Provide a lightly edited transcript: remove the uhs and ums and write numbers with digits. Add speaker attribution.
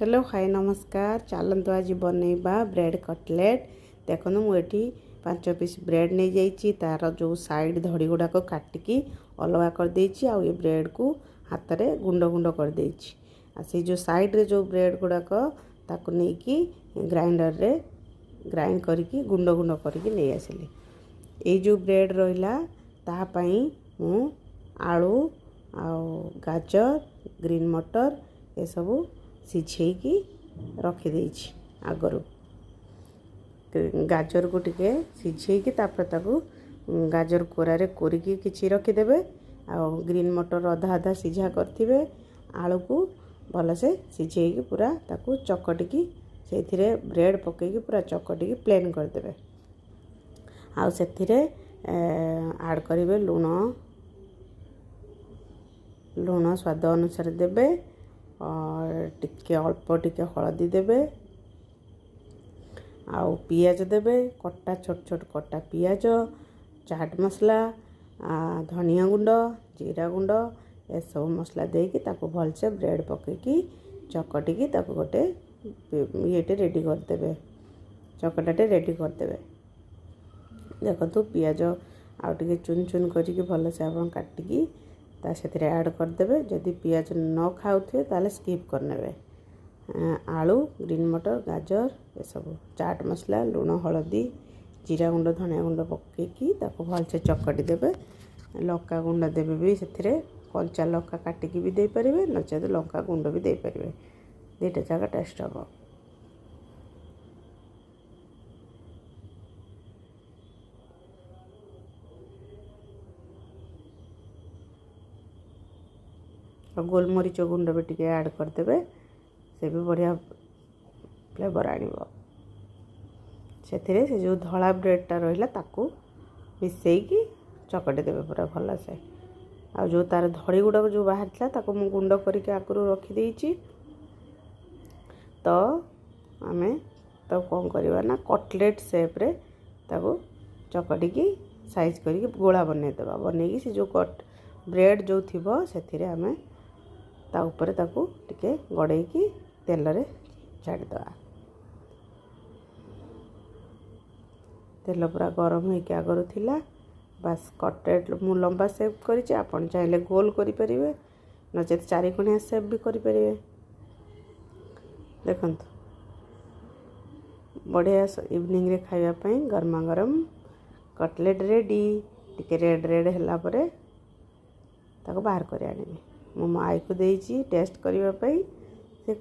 Speaker 1: Hello hi नमस्कार। चलतु आज बनइबा ब्रेड कटलेट। देखो मुझे 5 पीस ब्रेड नहीं जाइए तार जो साइड धड़ी गुड़ाक काटिकी अलग करदे ये ब्रेड को हाथ में गुंड गुंड करदे से जो साइड रे जो ब्रेड गुड़ाक ताको नहीं ग्राइंडर रे ग्राइंड करके गुंड गुंड करके नहीं आसिली। ये जो ब्रेड रहा तापाई मु आलू आ गाजर ग्रीन मटर ये सब सिझेकी रखिदे आगरू। गाजर को टिके सिझेकी तापर गाजर कोरारे कोरिकी किछि रखिदेबे। आ ग्रीन मटर अधा अधा सिझा करथिबे। आलू को भलसे सिझेकी पूरा ताकू चकटिकी से ब्रेड पकेकी पूरा चकटिकी प्लेन करदेबे। आ सेथिरे ऐड करिवे लुण स्वाद अनुसार देबे और टिके अल्प टिके हलदी देबे। आउ पियाज देबे कटा छोट छोट कटा पियाज चाट मसला धनिया गुंड जीरा गुंड ए सब मसला देकी ताको भलसे ब्रेड पकेकी चकटिकी ताको गोटे ये रेडी करदेबे। चकटाटे रेडी करदेबे। देखो पियाज आउ टिके चुन चुन करिकी भलसे आपन काटिकी ता सेथिरे ऐड करदेबे। जदि पियाज न खाउथे ताले स्किप करनेबे। आलू ग्रीन मटर गाजर ये सब चाट मसला लुण हलदी जीरा गुंड धनिया गुंड पकेकी ताको भलसे चकटी देबे। लंका गुंड देबे भी सेथिरे कंचा लंका काटिकी भी दे परिबे नचेत लंका गुंड भी दे परिबे। दुईटा जाक टेस्ट हबो। और गोलमरीच गुंड भी टिके ऐड करदेबे से भी बढ़िया फ्लेवर आनिबो। से जो धला ब्रेडटा रहिला ताकू मिसेईकी चकटी देबे पूरा भल से। आ जो तार धड़ी गुड़ाक जो बाहर था ताकू मु गुंड करके आकरू रखी देइची। तो आमे तो कौन करवा ना कटलेट शेप रे ताकू चकटिकी साइज करके गोला बनै देबा। बनैकी से जो कट ब्रेड जो थिबो सेथिरे आमे ता ऊपर ताकू टिके गड़ेकी तेल रे छाड़ी दवा। तेल पूरा गरम होइके आगरू थिला। बस कटलेट मु लंबा शेप करिछि। आपन चाहिले गोल करि परिबे नचेत चारिकोणिया शेप भी करि परिबे। देखंतु बढ़िया इवनिंग रे खाइबा पई गरमा गरम कटलेट रेडी। टिके रेड रेड हला परे ताको बाहर कर आनिबे। मो माई को देइछि टेस्ट करिबा पई।